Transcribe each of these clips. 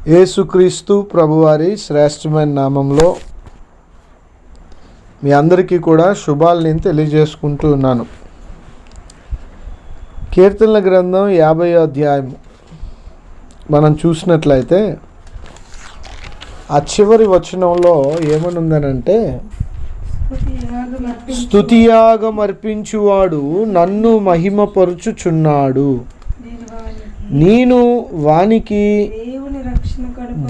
యేసుక్రీస్తు ప్రభువారి శ్రేష్టమైన నామంలో మీ అందరికీ కూడా శుభాలని తెలియజేసుకుంటూ ఉన్నాను. కీర్తనల గ్రంథం 50వ అధ్యాయం మనం చూసినట్లయితే ఆ చివరి వచనంలో ఏమనుందనంటే, స్తుతియాగం అర్పించువాడు నన్ను మహిమపరుచుచున్నాడు, నేను వానికి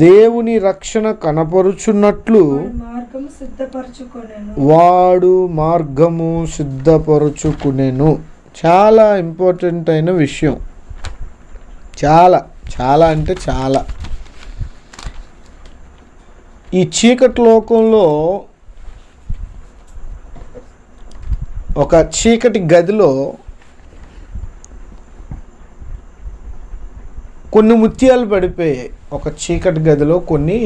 దేవుని రక్షణ కనపరుచున్నట్లు వాడు మార్గము సిద్ధపరుచుకునేను. చాలా ఇంపార్టెంట్ అయిన విషయం, చాలా చాలా అంటే చాలా. ఈ చీకటి లోకంలో ఒక చీకటి గదిలో కొన్ని ముత్యాలు పడిపోయాయి. ఒక చీకటి గదిలో కొన్ని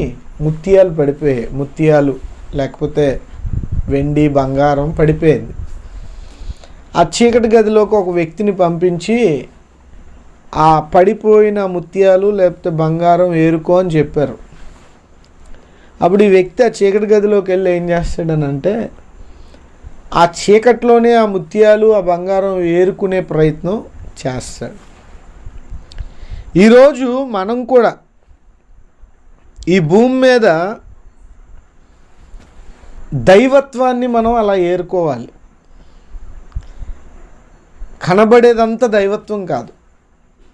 ముత్యాలు పడిపోయాయి. ముత్యాలు లేకపోతే వెండి బంగారం పడిపోయింది. ఆ చీకటి గదిలోకి ఒక వ్యక్తిని పంపించి ఆ పడిపోయిన ముత్యాలు లేకపోతే బంగారం ఏరుకో అని చెప్పారు. అప్పుడు ఈ వ్యక్తి ఆ చీకటి గదిలోకి వెళ్ళి ఏం చేస్తాడనంటే, ఆ చీకట్లోనే ఆ ముత్యాలు ఆ బంగారం ఏరుకునే ప్రయత్నం చేస్తాడు. ఈరోజు మనం కూడా ఈ భూమి మీద దైవత్వాన్ని మనం అలా ఏరుకోవాలి. కనబడేదంతా దైవత్వం కాదు.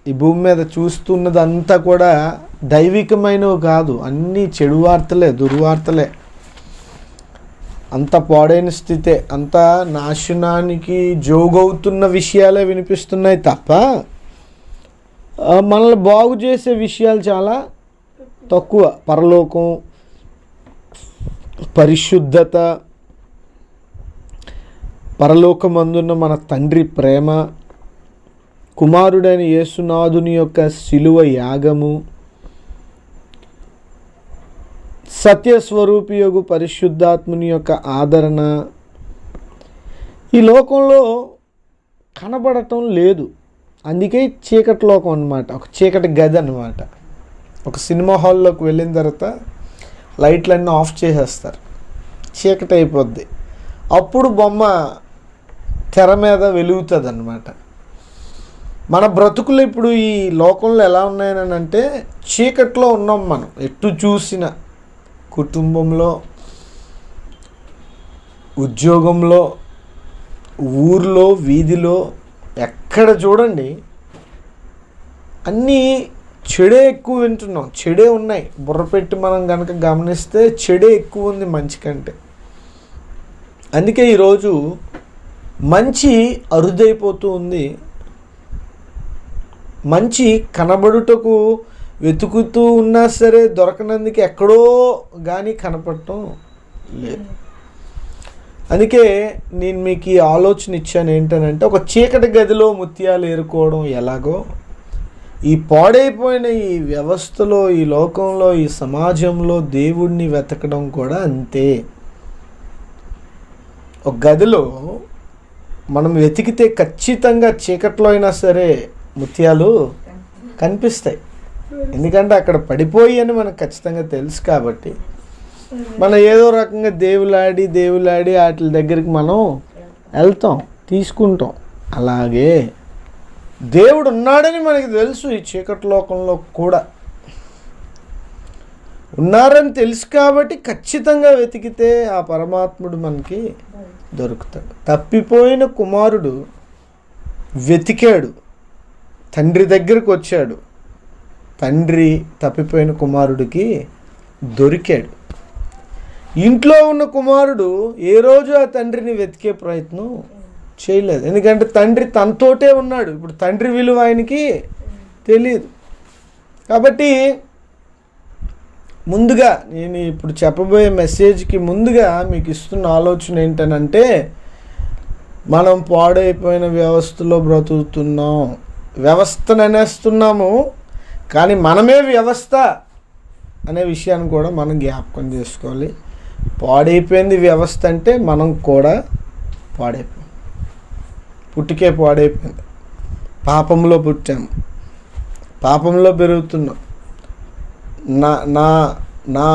ఈ భూమి మీద చూస్తున్నదంతా కూడా దైవికమైనవి కాదు. అన్నీ చెడు వార్తలే, దుర్వార్తలే, అంత పాడైన స్థితే, అంత నాశనానికి జోగవుతున్న విషయాలే వినిపిస్తున్నాయి తప్ప మనల్ని బాగు చేసే విషయాలు చాలా తక్కువ. పరలోకం, పరిశుద్ధత, పరలోకమందున్న మన తండ్రి ప్రేమ, కుమారుడైన యేసునాథుని యొక్క శిలువ యాగము, సత్యస్వరూపియగు పరిశుద్ధాత్ముని యొక్క ఆదరణ ఈ లోకంలో కనబడటం లేదు. అందుకే చీకటి లోకం అన్నమాట, ఒక చీకటి గది అన్నమాట. ఒక సినిమా హాల్లోకి వెళ్ళిన తర్వాత లైట్లన్నీ ఆఫ్ చేసేస్తారు, చీకటి అయిపోద్ది. అప్పుడు బొమ్మ తెర మీద వెలుగుతుంది అన్నమాట. మన బ్రతుకులు ఇప్పుడు ఈ లోకంలో ఎలా ఉన్నాయని అంటే, చీకట్లో ఉన్నాం మనం. ఎటు చూసిన కుటుంబంలో, ఉద్యోగంలో, ఊర్లో, వీధిలో, ఎక్కడ చూడండి అన్నీ చెడే ఎక్కువ వింటున్నాం. చెడే ఉన్నాయి. బుర్ర పెట్టి మనం కనుక గమనిస్తే చెడే ఎక్కువ ఉంది మంచి కంటే. అందుకే ఈరోజు మంచి అరుదైపోతూ ఉంది. మంచి కనబడుటకు వెతుకుతూ ఉన్నా సరే దొరకనందుకు ఎక్కడో కానీ కనపడటం లేదు. అందుకే నేను మీకు ఈ ఆలోచన ఇచ్చాను ఏంటనంటే, ఒక చీకటి గదిలో ముత్యాలు ఏరుకోవడం ఎలాగో ఈ పాడైపోయిన ఈ వ్యవస్థలో, ఈ లోకంలో, ఈ సమాజంలో దేవుణ్ణి వెతకడం కూడా అంతే. ఒక గదిలో మనం వెతికితే ఖచ్చితంగా చీకట్లో అయినా సరే ముత్యాలు కనిపిస్తాయి. ఎందుకంటే అక్కడ పడిపోయి అని మనకు ఖచ్చితంగా తెలుసు. కాబట్టి మనం ఏదో రకంగా దేవులాడి వాటి దగ్గరికి మనం వెళ్తాం, తీసుకుంటాం. అలాగే దేవుడు ఉన్నాడని మనకి తెలుసు. ఈ చీకటి లోకంలో కూడా ఉన్నారని తెలుసు కాబట్టి ఖచ్చితంగా వెతికితే ఆ పరమాత్ముడు మనకి దొరుకుతాడు. తప్పిపోయిన కుమారుడు వెతికాడు, తండ్రి దగ్గరికి వచ్చాడు. తండ్రి తప్పిపోయిన కుమారుడికి దొరికాడు. ఇంట్లో ఉన్న కుమారుడు ఏ రోజు ఆ తండ్రిని వెతికే ప్రయత్నం చేయలేదు. ఎందుకంటే తండ్రి తనతోటే ఉన్నాడు. ఇప్పుడు తండ్రి విలువ ఆయనకి తెలియదు. కాబట్టి ముందుగా నేను ఇప్పుడు చెప్పబోయే మెసేజ్కి ముందుగా మీకు ఇస్తున్న ఆలోచన ఏంటనంటే, మనం పాడైపోయిన వ్యవస్థలో బ్రతుకుతున్నాం. వ్యవస్థను అనేస్తున్నాము, కానీ మనమే వ్యవస్థ అనే విషయాన్ని కూడా మనం జ్ఞాపకం చేసుకోవాలి. పాడైపోయింది వ్యవస్థ అంటే మనం కూడా పాడైపోయాం. పుట్టుకే పాడైపోయింది. పాపంలో పుట్టాము, పాపంలో పెరుగుతున్నాం. నా నా నా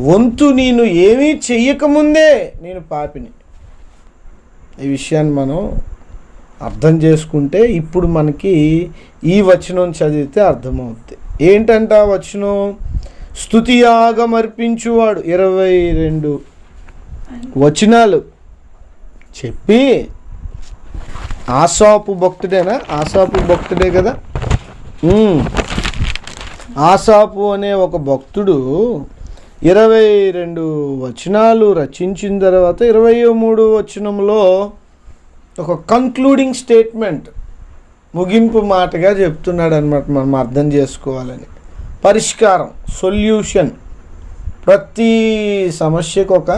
వంతు నేను ఏమీ చెయ్యకముందే నేను పాపిని. ఈ విషయాన్ని మనం అర్థం చేసుకుంటే ఇప్పుడు మనకి ఈ వచనం చదివితే అర్థమవుద్ది. ఏంటంట ఆ వచనం? స్తుతియాగం అర్పించువాడు. 22 వచనాలు చెప్పి, ఆసాపు భక్తుడేనా? ఆసాపు భక్తుడే కదా. ఆసాపు అనే ఒక భక్తుడు 22 వచనాలు రచించిన తర్వాత 23 వచనంలో ఒక కన్క్లూడింగ్ స్టేట్మెంట్, ముగింపు మాటగా చెప్తున్నాడు అనమాట. మనం అర్థం చేసుకోవాలని. పరిష్కారం, సొల్యూషన్. ప్రతి సమస్యకు ఒక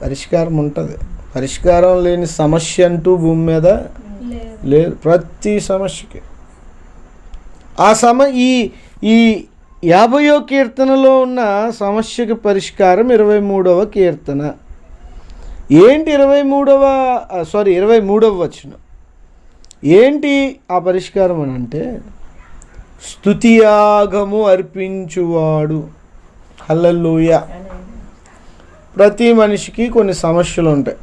పరిష్కారం ఉంటుంది. పరిష్కారం లేని సమస్య అంటూ భూమి మీద లేదు. ప్రతి సమస్యకి ఈ 50వ కీర్తనలో ఉన్న సమస్యకి పరిష్కారం 23వ కీర్తన. ఏంటి 23వ వచనం? ఏంటి ఆ పరిష్కారం అని అంటే, స్తుతియాగము అర్పించువాడు. హల్లెలూయా. ప్రతి మనిషికి కొన్ని సమస్యలు ఉంటాయి.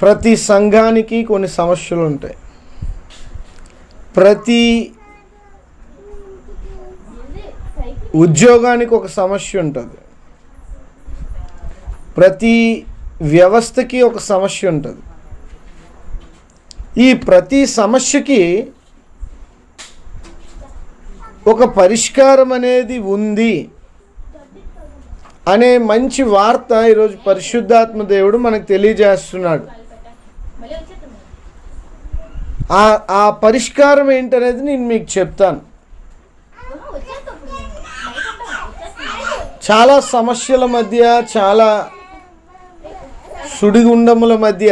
ప్రతి సంఘానికి కొన్ని సమస్యలు ఉంటాయి. ప్రతి ఉద్యోగానికి ఒక సమస్య ఉంటుంది. ప్రతి వ్యవస్థకి ఒక సమస్య ఉంటుంది. ఈ ప్రతి సమస్యకి ఒక పరిష్కారం అనేది ఉంది అనే మంచి వార్త ఈరోజు పరిశుద్ధాత్మ దేవుడు మనకు తెలియజేస్తున్నాడు. ఆ పరిష్కారం ఏంటనేది నేను మీకు చెప్తాను. చాలా సమస్యల మధ్య, చాలా సుడిగుండముల మధ్య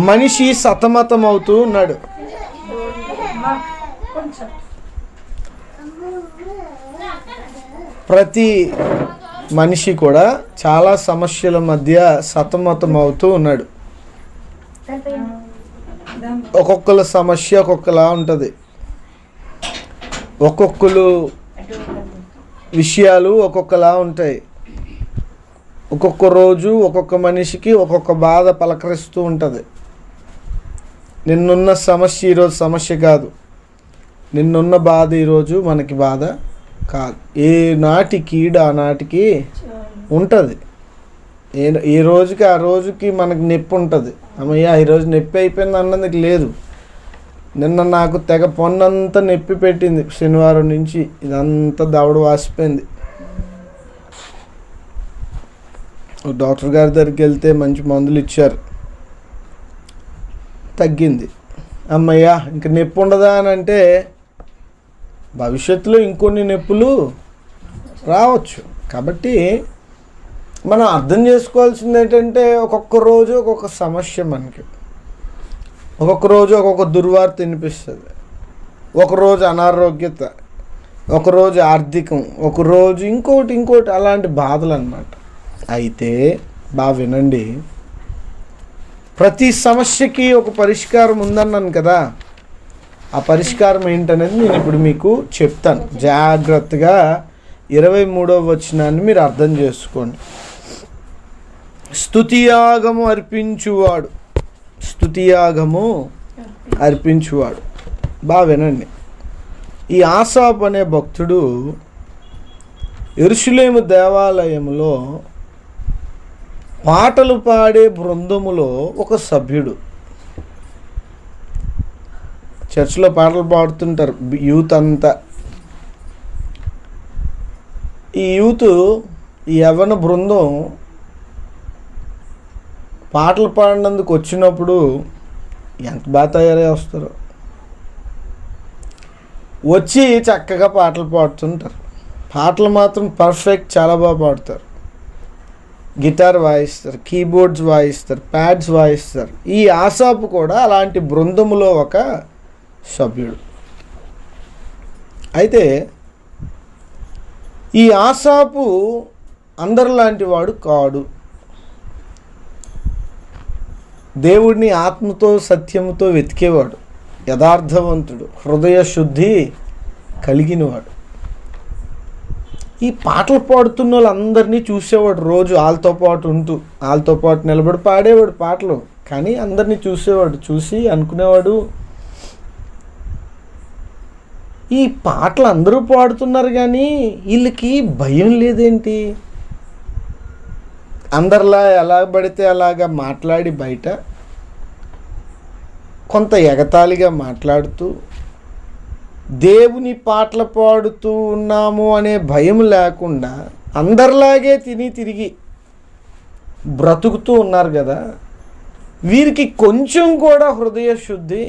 మనిషి సతమతం అవుతూ ఉన్నాడు. ప్రతి మనిషి కూడా చాలా సమస్యల మధ్య సతమతం అవుతూ ఉన్నాడు. ఒక్కొక్కల సమస్య ఒక్కొక్కలా ఉంటుంది. ఒక్కొక్కరు విషయాలు ఒక్కొక్కలా ఉంటాయి. ఒక్కొక్క రోజు ఒక్కొక్క మనిషికి ఒక్కొక్క బాధ పలకరిస్తూ ఉంటుంది. నిన్నున్న సమస్య ఈరోజు సమస్య కాదు. నిన్నున్న బాధ ఈరోజు మనకి బాధ కాదు. ఏ నాటికి ఆ నాటికి ఉంటుంది. ఏ రోజుకి ఆ రోజుకి మనకి నొప్పి ఉంటుంది. అమ్మయ్య ఈరోజు నొప్పి అయిపోయింది అన్నది లేదు. నిన్న నాకు తెగ పొన్నంతా నొప్పి పెట్టింది. శనివారం నుంచి ఇదంతా దవడ వాసిపోయింది. డాక్టర్ గారి దగ్గరికి వెళ్తే మంచి మందులు ఇచ్చారు, తగ్గింది. అమ్మయ్య ఇంక నొప్పి ఉండదా అని అంటే భవిష్యత్తులో ఇంకొన్ని నొప్పులు రావచ్చు. కాబట్టి మనం అర్థం చేసుకోవాల్సింది ఏంటంటే, ఒక్కొక్క రోజు ఒక్కొక్క సమస్య మనకి. ఒక్కొక్క రోజు ఒక్కొక్క దుర్వార్త వినిపిస్తుంది. ఒకరోజు అనారోగ్యత, ఒకరోజు ఆర్థికం, ఒకరోజు ఇంకోటి అలాంటి బాధలు అన్నమాట. అయితే బాగా వినండి, ప్రతి సమస్యకి ఒక పరిష్కారం ఉందన్నాను కదా. ఆ పరిష్కారం ఏంటనేది నేను ఇప్పుడు మీకు చెప్తాను. జాగ్రత్తగా 23వ వచనాన్ని మీరు అర్థం చేసుకోండి. స్తుతియాగము అర్పించువాడు. స్తుతియాగము అర్పించువాడు. బాగా వినండి. ఈ ఆసాపు అనే భక్తుడు యెరూషలేము దేవాలయంలో పాటలు పాడే బృందములో ఒక సభ్యుడు. చర్చిలో పాటలు పాడుతుంటారు యూత్ అంతా. ఈ యూత్, ఈ యవ్వన బృందం పాటలు పాడినందుకు వచ్చినప్పుడు ఎంత బాగా తయారై వస్తారు. వచ్చి చక్కగా పాటలు పాడుతుంటారు. పాటలు మాత్రం పర్ఫెక్ట్, చాలా బాగా పాడతారు. గిటార్ వాయిస్తారు, కీబోర్డ్స్ వాయిస్తారు, ప్యాడ్స్ వాయిస్తారు. ఈ ఆసాపు కూడా అలాంటి బృందములో ఒక సభ్యుడు. అయితే ఈ ఆసాపు అందరిలాంటి వాడు కాడు. దేవుడిని ఆత్మతో సత్యముతో వెతికేవాడు. యథార్థవంతుడు, హృదయ శుద్ధి కలిగినవాడు. ఈ పాటలు పాడుతున్న వాళ్ళందరినీ చూసేవాడు, రోజు వాళ్ళతో పాటు ఉంటూ వాళ్ళతో పాటు నిలబడి పాడేవాడు పాటలు. కానీ అందరినీ చూసేవాడు, చూసి అనుకునేవాడు, ఈ పాటలు అందరూ పాడుతున్నారు కానీ వీళ్ళకి భయం లేదేంటి? అందరిలా ఎలా పడితే అలాగా మాట్లాడి బయట కొంత ఎగతాళిగా మాట్లాడుతూ దేవుని పాటలు పాడుతూ ఉన్నాము అనే భయం లేకుండా అందరిలాగే తిరిగి బ్రతుకుతూ ఉన్నారు కదా, వీరికి కొంచెం కూడా హృదయ శుద్ధి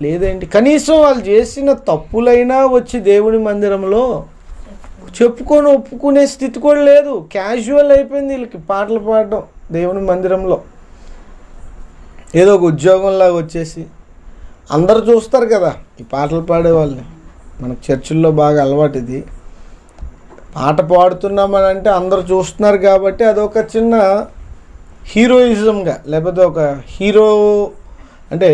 లేదేంటి? కనీసం వాళ్ళు చేసిన తప్పులైనా వచ్చి దేవుని మందిరంలో చెప్పుకొని ఒప్పుకునే స్థితి కూడా లేదు. క్యాజువల్ అయిపోయింది వీళ్ళకి పాటలు పాడడం దేవుని మందిరంలో. ఏదో ఒక ఉద్యోగంలాగా వచ్చేసి అందరు చూస్తారు కదా ఈ పాటలు పాడే వాళ్ళని. మనకు చర్చిల్లో బాగా అలవాటు ఇది. పాట పాడుతున్నామని అంటే అందరు చూస్తున్నారు కాబట్టి అదొక చిన్న హీరోయిజంగా, లేకపోతే ఒక హీరో అంటే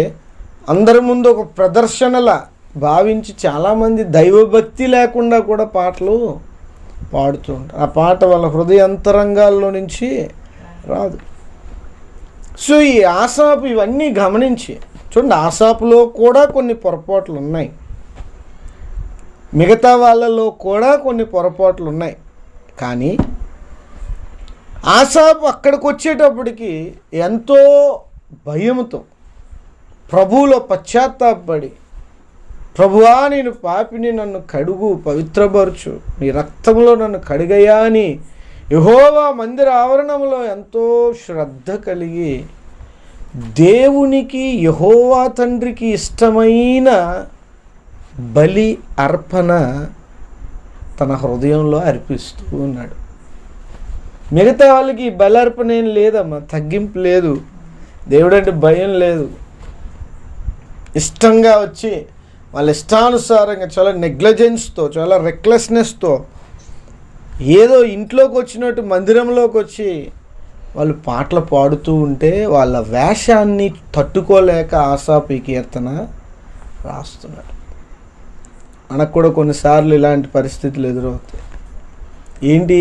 అందరి ముందు ఒక ప్రదర్శనలా భావించి చాలామంది దైవభక్తి లేకుండా కూడా పాటలు పాడుతూ ఉంటారు. ఆ పాట వాళ్ళ హృదయాంతరంగాల్లో నుంచి రాదు. సో ఈ ఆసాపు ఇవన్నీ గమనించి చూడండి, ఆసాపులో కూడా కొన్ని పొరపాట్లు ఉన్నాయి, మిగతా వాళ్ళలో కూడా కొన్ని పొరపాట్లు ఉన్నాయి. కానీ ఆసాపు అక్కడికి వచ్చేటప్పటికి ఎంతో భయంతో ప్రభువులో పశ్చాత్తాపడి, ప్రభువా నేను పాపిని, నన్ను కడుగు, పవిత్రపరచు, నీ రక్తంలో నన్ను కడిగయ్యా అని యెహోవా మందిర ఆవరణంలో ఎంతో శ్రద్ధ కలిగి దేవునికి, యెహోవా తండ్రికి ఇష్టమైన బలి అర్పణ తన హృదయంలో అర్పిస్తూ ఉన్నాడు. మిగతా వాళ్ళకి బలి అర్పణ ఏం లేదమ్మా, తగ్గింపు లేదు, దేవుడంటే భయం లేదు. ఇష్టంగా వచ్చి వాళ్ళ ఇష్టానుసారంగా చాలా నెగ్లిజెన్స్తో, చాలా రెక్లెస్నెస్తో ఏదో ఇంట్లోకి వచ్చినట్టు మందిరంలోకి వచ్చి వాళ్ళు పాటలు పాడుతూ ఉంటే వాళ్ళ వేషాన్ని తట్టుకోలేక ఆసాపు ఈ కీర్తన రాస్తున్నాడు. మనకు కూడా కొన్నిసార్లు ఇలాంటి పరిస్థితులు ఎదురవుతాయి. ఏంటి,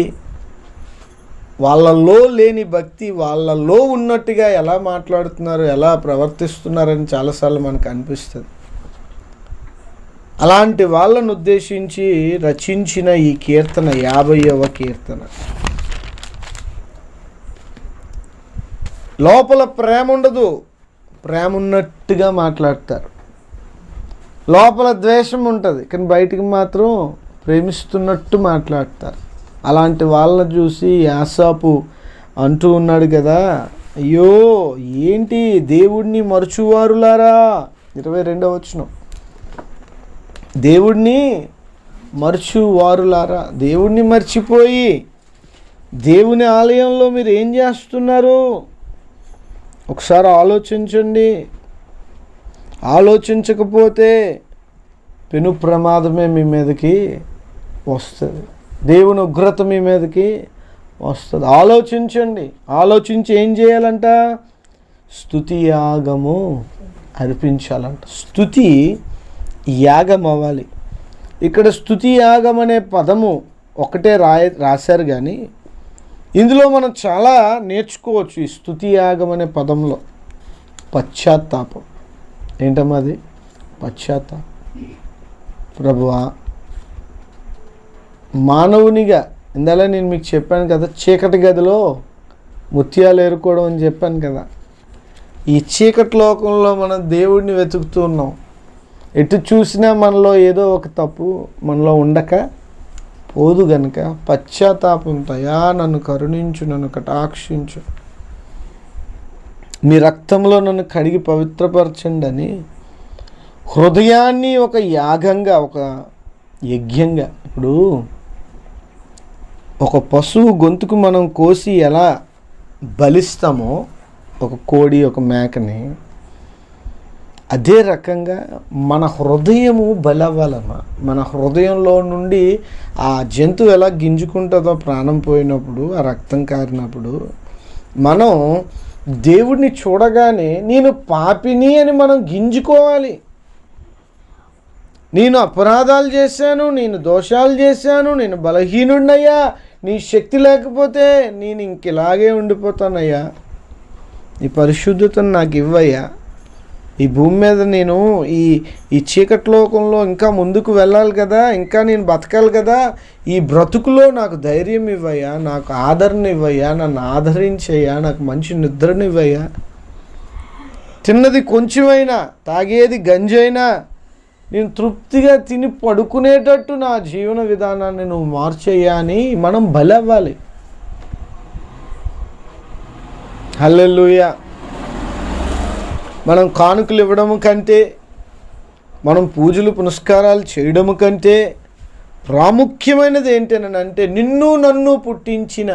వాళ్ళలో లేని భక్తి వాళ్ళలో ఉన్నట్టుగా ఎలా మాట్లాడుతున్నారు, ఎలా ప్రవర్తిస్తున్నారని చాలాసార్లు మనకు అనిపిస్తుంది. అలాంటి వాళ్ళను ఉద్దేశించి రచించిన ఈ కీర్తన 50వ కీర్తన. లోపల ప్రేమ ఉండదు, ప్రేమ ఉన్నట్టుగా మాట్లాడతారు. లోపల ద్వేషం ఉంటుంది కానీ బయటికి మాత్రం ప్రేమిస్తున్నట్టు మాట్లాడతారు. అలాంటి వాళ్ళని చూసి ఆసాపు అంటూ ఉన్నాడు కదా, అయ్యో ఏంటి దేవుడిని మరచువారులారా, 22వ వచనం, దేవుడిని మరచువారులారా, దేవుడిని మర్చిపోయి దేవుని ఆలయంలో మీరు ఏం చేస్తున్నారు ఒకసారి ఆలోచించండి. ఆలోచించకపోతే పెను ప్రమాదమే మీ మీదకి వస్తుంది, దేవుని ఉగ్రత మీ మీదకి వస్తుంది. ఆలోచించండి. ఆలోచించి ఏం చేయాలంట? స్తుతి యాగము అర్పించాలంట. స్తుతి యాగం అవ్వాలి. ఇక్కడ స్తుతి యాగం అనే పదము ఒకటే రాశారు కానీ ఇందులో మనం చాలా నేర్చుకోవచ్చు. ఈ స్తుతి యాగం అనే పదంలో పశ్చాత్తాపం ఏంటమ్మా? అది పశ్చాత్తాపం. ప్రభువా, మానవునిగా ఇందాక నేను మీకు చెప్పాను కదా, చీకటి గదిలో ముత్యాలు ఏరుకోవడం అని చెప్పాను కదా. ఈ చీకటి లోకంలో మనం దేవుడిని వెతుకుతూ ఉన్నాం. ఎటు చూసినా మనలో ఏదో ఒక తప్పు మనలో ఉండక పోదు గనుక పశ్చాత్తాపంతో, అయ్యా నన్ను కరుణించు, నన్ను కటాక్షించు, మీ రక్తంలో నన్ను కడిగి పవిత్రపరచండి అని హృదయాన్ని ఒక యాగంగా, ఒక యజ్ఞంగా. ఇప్పుడు ఒక పశువు గొంతుకు మనం కోసి ఎలా బలిస్తామో ఒక కోడి, ఒక మేకని, అదే రకంగా మన హృదయము బలవ్వాలన్న. మన హృదయంలో నుండి ఆ జంతువు ఎలా గింజుకుంటుందో ప్రాణం పోయినప్పుడు, ఆ రక్తం కారినప్పుడు, మనం దేవుడిని చూడగానే నేను పాపిని అని మనం గింజుకోవాలి. నేను అపరాధాలు చేశాను, నేను దోషాలు చేశాను, నేను బలహీనుడినయ్యా, నీ శక్తి లేకపోతే నేను ఇంకిలాగే ఉండిపోతానయ్యా, నీ పరిశుద్ధతను నాకు ఇవ్వయ్యా, ఈ భూమి మీద నేను ఈ చీకటి లోకంలో ఇంకా ముందుకు వెళ్ళాలి కదా, ఇంకా నేను బతకాలి కదా, ఈ బ్రతుకులో నాకు ధైర్యం ఇవ్వయ్యా, నాకు ఆదరణ ఇవ్వయ్యా, నన్ను ఆదరించయ్యా, నాకు మంచి నిద్రనివ్వయ్యా, తిన్నది కొంచెమైనా తాగేది గంజైనా నేను తృప్తిగా తిని పడుకునేటట్టు నా జీవన విధానాన్ని నువ్వు మార్చేయ్యా అని మనం బలి అవ్వాలి. హల్లెలూయా. మనం కానుకలు ఇవ్వడము కంటే, మనం పూజలు పునస్కారాలు చేయడము కంటే ప్రాముఖ్యమైనది ఏంటనంటే, నిన్ను నన్ను పుట్టించిన,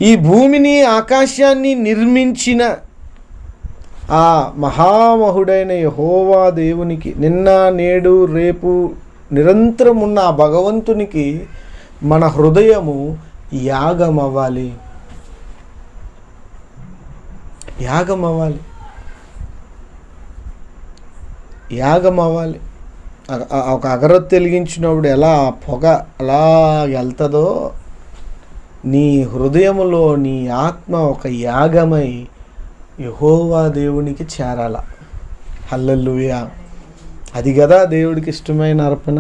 ఈ భూమిని ఆకాశాన్ని నిర్మించిన ఆ మహామహుడైన యెహోవా దేవునికి, నిన్న నేడు రేపు నిరంతరం ఉన్న ఆ భగవంతునికి మన హృదయము యాగం అవ్వాలి. యాగం అవ్వాలి, యాగం అవ్వాలి. ఒక అగరొత్తి వెలిగించినప్పుడు ఎలా పొగ అలా వెళ్తుందో, నీ హృదయములో నీ ఆత్మ ఒక యాగమై యెహోవా దేవునికి చేరాల. హల్లెలూయా. అది కదా దేవుడికి ఇష్టమైన అర్పణ.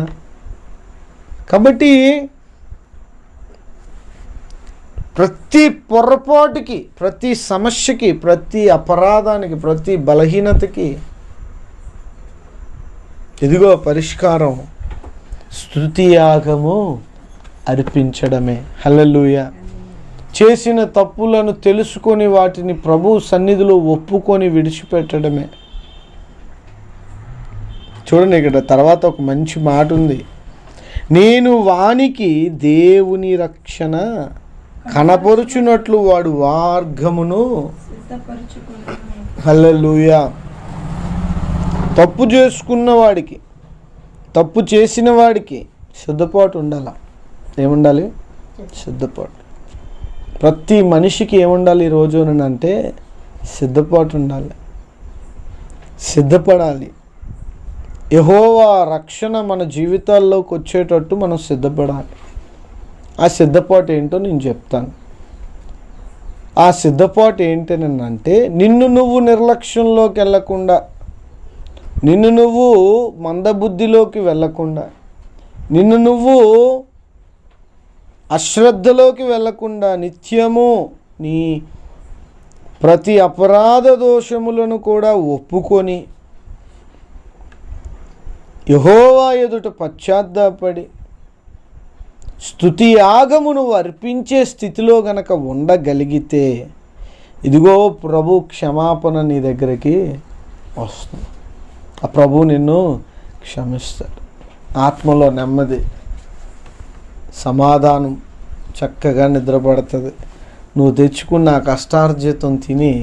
కాబట్టి ప్రతి పొరపాటుకి, ప్రతి సమస్యకి, ప్రతి అపరాధానికి, ప్రతి బలహీనతకి ఇదిగో పరిష్కారం స్తుతి యాగము అర్పించడమే. హల్లెలూయా. చేసిన తప్పులను తెలుసుకొని వాటిని ప్రభు సన్నిధిలో ఒప్పుకొని విడిచిపెట్టడమే. చూడండి, ఇక్కడ తర్వాత ఒక మంచి మాట ఉంది. నేను వానికి దేవుని రక్షణ కనపరుచున్నట్లు వాడు మార్గమును. హల్లెలూయా. తప్పు చేసుకున్న వాడికి, తప్పు చేసిన వాడికి సిద్ధపాటు ఉండాలి. ఏముండాలి? సిద్ధపాటు. ప్రతి మనిషికి ఏముండాలి ఈ రోజు అంటే సిద్ధపాటు ఉండాలి, సిద్ధపడాలి. యెహోవా రక్షణ మన జీవితాల్లోకి వచ్చేటట్టు మనం సిద్ధపడాలి. ఆ సిద్ధపాటు ఏంటో నేను చెప్తాను. ఆ సిద్ధపాటు ఏంటనంటే, నిన్ను నువ్వు నిర్లక్ష్యంలోకి వెళ్ళకుండా, నిన్ను నువ్వు మందబుద్ధిలోకి వెళ్ళకుండా, నిన్ను నువ్వు అశ్రద్ధలోకి వెళ్ళకుండా, నిత్యము నీ ప్రతి అపరాధ దోషములను కూడా ఒప్పుకొని యెహోవా ఎదుట పశ్చాత్తాపడి స్తుతి యాగమును అర్పించే స్థితిలో గనక ఉండగలిగితే, ఇదిగో ప్రభు క్షమాపణ నీ దగ్గరికి వస్తుంది. ఆ ప్రభు నిన్ను క్షమిస్తాడు. ఆత్మలో నెమ్మది, సమాధానం, చక్కగా నిద్రపడుతుంది. నువ్వు తెచ్చుకున్న కష్టార్జితం తిని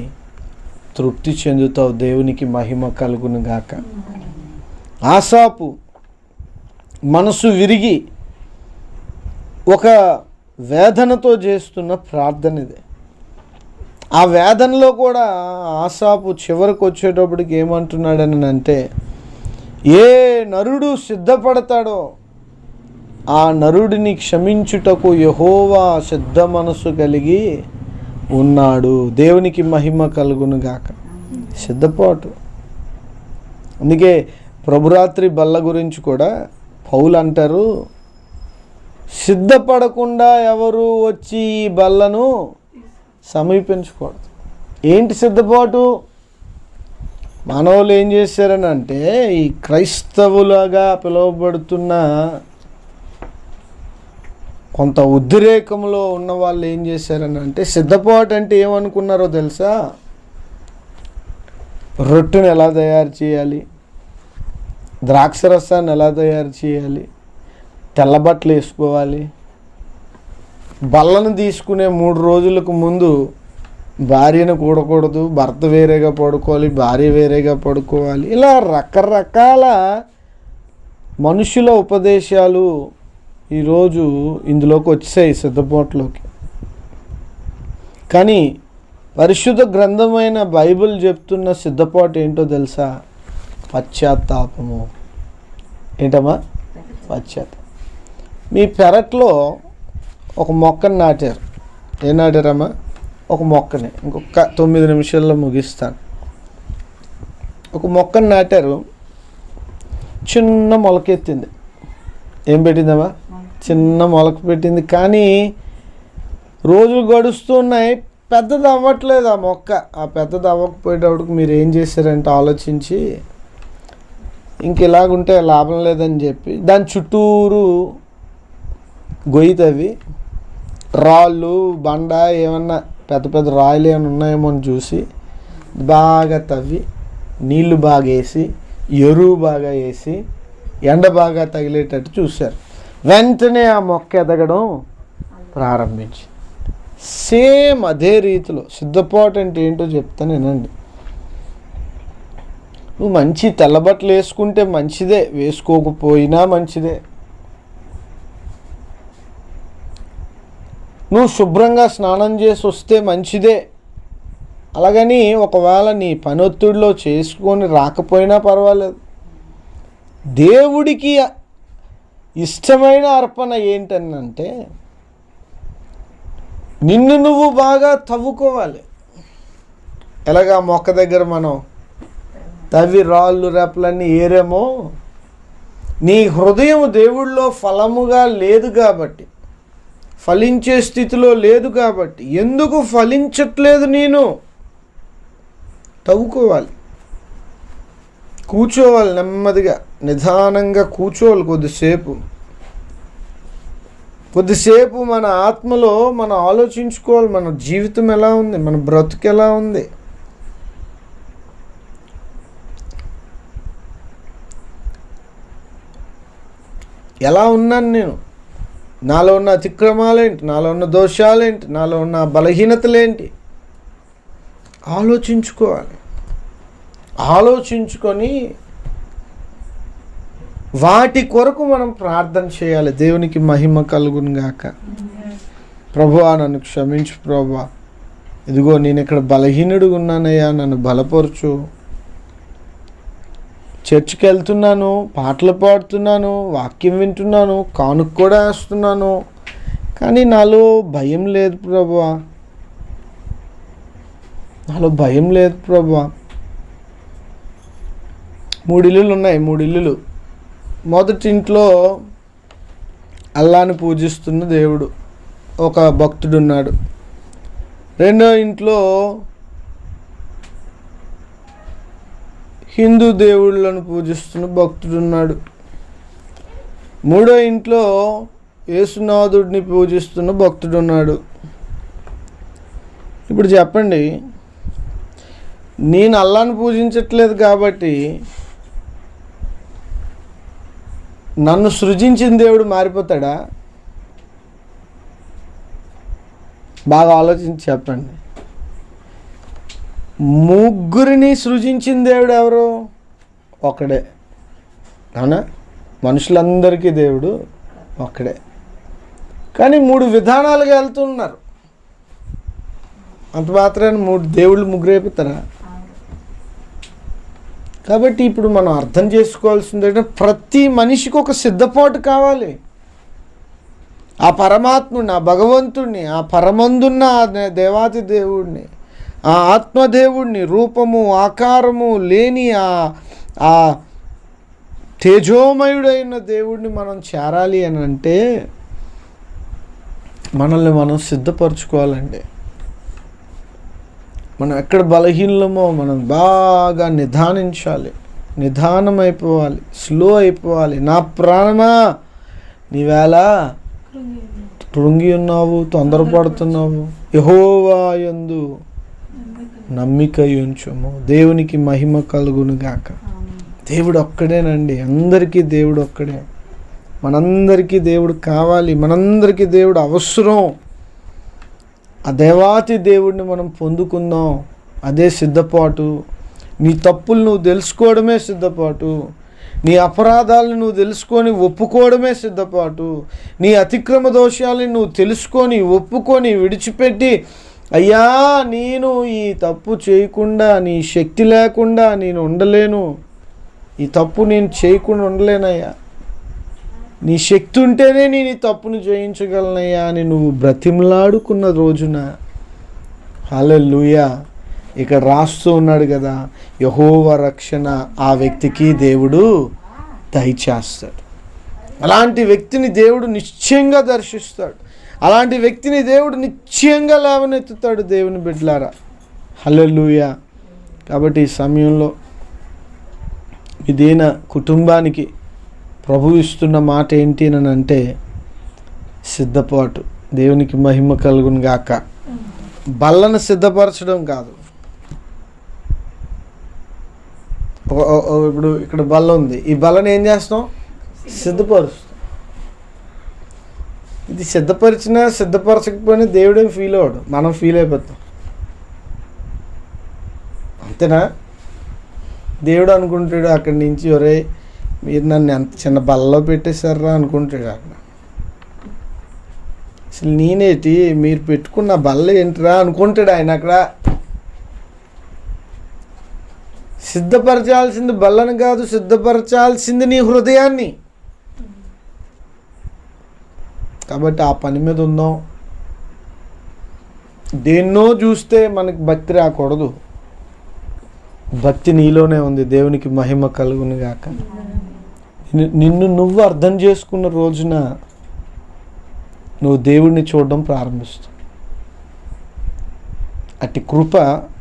తృప్తి చెందుతావు. దేవునికి మహిమ కలుగును గాక. ఆసాపు మనసు విరిగి ఒక వేదనతో చేస్తున్న ప్రార్థన ఇది. ఆ వేదనలో కూడా ఆసాపు చివరికి వచ్చేటప్పటికి ఏమంటున్నాడని అంటే, ఏ నరుడు సిద్ధపడతాడో ఆ నరుడిని క్షమించుటకు యెహోవా సిద్ధ మనసు కలిగి ఉన్నాడు. దేవునికి మహిమ కలుగును గాక. సిద్ధపాటు. అందుకే ప్రభురాత్రి బల్ల గురించి కూడా పౌలు అంటారు, సిద్ధపడకుండా ఎవరు వచ్చి ఈ బల్లను సమీపించకూడదు. ఏంటి సిద్ధపాటు? మానవులు ఏం చేశారని అంటే, ఈ క్రైస్తవులుగా పిలువబడుతున్న కొంత ఉద్రేకంలో ఉన్న వాళ్ళు ఏం చేశారని అంటే, సిద్ధపాటు అంటే ఏమనుకున్నారో తెలుసా? రొట్టెను ఎలా తయారు చేయాలి, ద్రాక్ష రసాన్ని ఎలా తయారు చేయాలి, తెల్లబట్టలు వేసుకోవాలి, బల్లను తీసుకునే 3 రోజులకు ముందు భార్యను కూడకూడదు, భర్త వేరేగా పడుకోవాలి, భార్య వేరేగా పడుకోవాలి. ఇలా రకరకాల మనుషుల ఉపదేశాలు ఈరోజు ఇందులోకి వచ్చాయి, సిద్ధపాటులోకి. కానీ పరిశుద్ధ గ్రంథమైన బైబిల్ చెప్తున్న సిద్ధపాటు ఏంటో తెలుసా? పశ్చాత్తాపము. ఏంటమ్మా? పశ్చాత్తాపం. మీ పెరట్లో ఒక మొక్కను నాటారు. ఏం నాటారమ్మా? ఒక మొక్కని. ఇంకొక 9 నిమిషాల్లో ముగిస్తాను. ఒక మొక్కను నాటారు, చిన్న మొలకెత్తింది. ఏం పెట్టిందమ్మా? చిన్న మొలక పెట్టింది. కానీ రోజులు గడుస్తున్నాయి, పెద్దది అవ్వట్లేదు ఆ మొక్క. ఆ పెద్దది అవ్వకపోయేటప్పటికి మీరు ఏం చేశారంటే ఆలోచించి, ఇంక ఇలాగుంటే లాభం లేదని చెప్పి దాని చుట్టూరు గొయ్యి తవ్వి, రాళ్ళు బండ ఏమన్నా పెద్ద పెద్ద రాయలు ఏమైనా ఉన్నాయేమో అని చూసి బాగా తవ్వి, నీళ్లు బాగా వేసి, ఎరువు బాగా వేసి, ఎండ బాగా తగిలేటట్టు చూశారు. వెంటనే ఆ మొక్క ఎదగడం ప్రారంభించి, సేమ్ అదే రీతిలో సిద్ధపాటు అంటే ఏంటో చెప్తాను వినండి. నువ్వు మంచి తెల్లబట్టలు వేసుకుంటే మంచిదే, వేసుకోకపోయినా మంచిదే. నువ్వు శుభ్రంగా స్నానం చేసి వస్తే మంచిదే. అలాగని ఒకవేళ నీ పని ఒత్తిడిలో చేసుకొని రాకపోయినా పర్వాలేదు. దేవుడికి ఇష్టమైన అర్పణ ఏంటనంటే నిన్ను నువ్వు బాగా తవ్వుకోవాలి. ఎలాగా మొక్క దగ్గర మనం తవ్వి రాళ్ళు రెప్పలన్నీ ఏరేమో, నీ హృదయం దేవుళ్ళలో ఫలముగా లేదు కాబట్టి, ఫలించే స్థితిలో లేదు కాబట్టి, ఎందుకు ఫలించట్లేదు నేను తవ్వుకోవాలి. కూర్చోవాలి, నెమ్మదిగా నిదానంగా కూర్చోవాలి. కొద్దిసేపు మన ఆత్మలో మనం ఆలోచించుకోవాలి. మన జీవితం ఎలా ఉంది, మన బ్రతుకు ఎలా ఉంది. ఎలా ఉన్నాను నేను? నాలో ఉన్న అతిక్రమాలేంటి, నాలో ఉన్న దోషాలేంటి, నాలో ఉన్న బలహీనతలేంటి ఆలోచించుకోవాలి. ఆలోచించుకొని వాటి కొరకు మనం ప్రార్థన చేయాలి. దేవునికి మహిమ కలుగును గాక. ప్రభువా నన్ను క్షమించు ప్రభువా, ఇదిగో నేను ఇక్కడ బలహీనుడిగా ఉన్నానయ్యా, నన్ను బలపరచు. చర్చికి వెళ్తున్నాను, పాటలు పాడుతున్నాను, వాక్యం వింటున్నాను, కానుక కూడా వేస్తున్నాను, కానీ నాలో భయం లేదు ప్రభువా, నాలో భయం లేదు ప్రభువా. 3 ఇల్లులు ఉన్నాయి, 3 ఇల్లులు. మొదటి ఇంట్లో అల్లాని పూజిస్తున్న దేవుడు ఒక భక్తుడు ఉన్నాడు. రెండో ఇంట్లో హిందూ దేవుళ్ళను పూజిస్తున్న భక్తుడు ఉన్నాడు. మూడో ఇంట్లో యేసునాథుడిని పూజిస్తున్న భక్తుడు ఉన్నాడు. ఇప్పుడు చెప్పండి, నేను అల్లాను పూజించట్లేదు కాబట్టి నన్ను సృజించిన దేవుడు మారిపోతాడా? బాగా ఆలోచించి చెప్పండి. ముగ్గురిని సృజించిన దేవుడు ఎవరు? ఒక్కడే. అవునా? మనుషులందరికీ దేవుడు ఒక్కడే, కానీ 3 విధానాలుగా వెళ్తున్నారు. అంత మాత్రాన్ని 3 దేవుళ్ళు ముగ్గురు అయిపోతారా? కాబట్టి ఇప్పుడు మనం అర్థం చేసుకోవాల్సింది ఏంటంటే, ప్రతి మనిషికి ఒక సిద్ధపాటు కావాలి. ఆ పరమాత్ముడిని, ఆ భగవంతుడిని, ఆ పరమందున్న దేవాతి దేవుడిని, ఆ ఆత్మదేవుడిని, రూపము ఆకారము లేని ఆ తేజోమయుడైన దేవుడిని మనం చేరాలి అని అంటే మనల్ని మనం సిద్ధపరచుకోవాలండి. మనం ఎక్కడ బలహీనమో మనం బాగా నిదానించాలి, నిదానం అయిపోవాలి, స్లో అయిపోవాలి. నా ప్రాణమా నీవేళ కృంగి ఉన్నావు, తొందరపడుతున్నావు, యెహోవా యందు నమ్మిక ఉంచుము. దేవునికి మహిమ కలుగును గాక. దేవుడు ఒక్కడేనండి, అందరికీ దేవుడు ఒక్కడే. మనందరికీ దేవుడు కావాలి, మనందరికీ దేవుడు అవసరం. ఆ దేవాతి దేవుడిని మనం పొందుకుందాం, అదే సిద్ధపాటు. నీ తప్పులు నువ్వు తెలుసుకోవడమే సిద్ధపాటు, నీ అపరాధాలను నువ్వు తెలుసుకొని ఒప్పుకోవడమే సిద్ధపాటు, నీ అతిక్రమ దోషాలను నువ్వు తెలుసుకొని ఒప్పుకొని విడిచిపెట్టి, అయ్యా నేను ఈ తప్పు చేయకుండా, నీ శక్తి లేకుండా నేను ఉండలేను, ఈ తప్పు నేను చేయకుండా ఉండలేనయ్యా, నీ శక్తి ఉంటేనే నేను ఈ తప్పును జయించగలనయ్యా అని నువ్వు బ్రతిమలాడుకున్న రోజున, హల్లెలూయా, ఇక్కడ రాస్తూ ఉన్నాడు కదా, యెహోవా రక్షణ ఆ వ్యక్తికి దేవుడు దయచేస్తాడు. అలాంటి వ్యక్తిని దేవుడు నిశ్చయంగా దర్శిస్తాడు. అలాంటి వ్యక్తిని దేవుడు నిశ్చయంగా లేవనెత్తుతాడు. దేవుని బిడ్డలారా, హల్లెలూయా. కాబట్టి ఈ సమయంలో ఇదేనా కుటుంబానికి ప్రభు ఇస్తున్న మాట ఏంటి అని అంటే, సిద్ధపాటు. దేవునికి మహిమ కలుగును గాక. బల్లను సిద్ధపరచడం కాదు. ఇప్పుడు ఇక్కడ బల్ల ఉంది, ఈ బల్లను ఏం చేస్తాం? సిద్ధపరుస్తాం. ఇది సిద్ధపరిచినా సిద్ధపరచకపోయినా దేవుడేం ఫీల్ అవ్వడు, మనం ఫీల్ అయిపోతాం. అంతేనా? దేవుడు అనుకుంటాడు అక్కడి నుంచి, ఒరే మీరు నన్ను ఎంత చిన్న బల్లలో పెట్టేశారా అనుకుంటాడు. అక్కడ అసలు నేనేటి, మీరు పెట్టుకున్న బల్ల ఏంటిరా అనుకుంటాడు ఆయన. అక్కడ సిద్ధపరచాల్సింది బల్లను కాదు, సిద్ధపరచాల్సింది నీ హృదయాన్ని. కాబట్టి ఆ పని మీద ఉందాం. దేన్నో చూస్తే మనకి భక్తి రాకూడదు. భక్తి నీలోనే ఉంది. దేవునికి మహిమ కలుగును గాక. నిన్ను నువ్వు అర్థం చేసుకున్న రోజున నువ్వు దేవుడిని చూడడం ప్రారంభిస్తావు. అట్టి కృప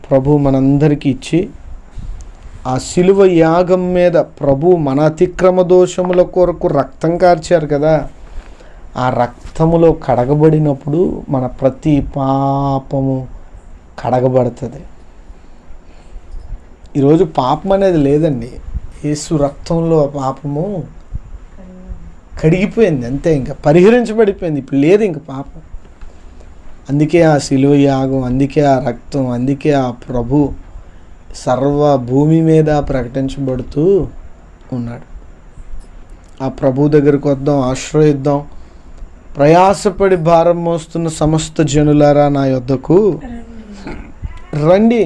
ప్రభు మనందరికీ ఇచ్చి, ఆ శిలువ యాగం మీద ప్రభు మన అతిక్రమ దోషముల కొరకు రక్తం కార్చారు కదా, ఆ రక్తములో కడగబడినప్పుడు మన ప్రతి పాపము కడగబడుతుంది. ఈరోజు పాపం అనేది లేదండి. యేసు రక్తంలో పాపము కడిగిపోయింది, అంతే, ఇంకా పరిహరించబడిపోయింది. ఇప్పుడు లేదు ఇంక పాపం. అందుకే ఆ శిలువ యాగం, అందుకే ఆ రక్తం, అందుకే ఆ ప్రభు సర్వ భూమి మీద ప్రకటించబడుతూ ఉన్నాడు. ఆ ప్రభు దగ్గరికి వద్దాం, ఆశ్రయిద్దాం. ప్రయాసపడి భారం మోస్తున్న సమస్త జనులారా నా యొద్దకు రండి,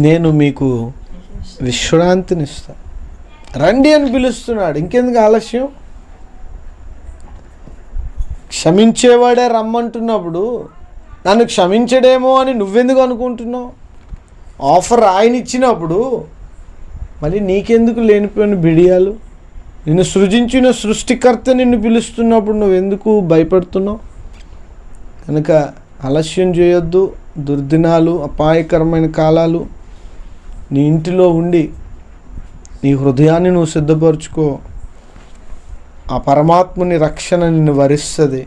నేను మీకు విశ్రాంతినిస్తా. రండి అని పిలుస్తున్నాడు. ఇంకెందుకు ఆలస్యం? క్షమించేవాడే రమ్మంటున్నప్పుడు నన్ను క్షమించడేమో అని నువ్వెందుకు అనుకుంటున్నావు? ఆఫర్ ఆయన ఇచ్చినప్పుడు మళ్ళీ నీకెందుకు లేనిపోయిన బిడియాలు? నిన్ను సృజించిన సృష్టికర్త నిన్ను పిలుస్తున్నప్పుడు నువ్వెందుకు భయపడుతున్నావు? కనుక ఆలస్యం చేయొద్దు. దుర్దినాలు, అపాయకరమైన కాలాలు నీ ఇంటిలో ఉండి నీ హృదయాన్ని నువ్వు సిద్ధపరచుకో. ఆ పరమాత్ముని రక్షణ నిన్ను వరిస్తుంది.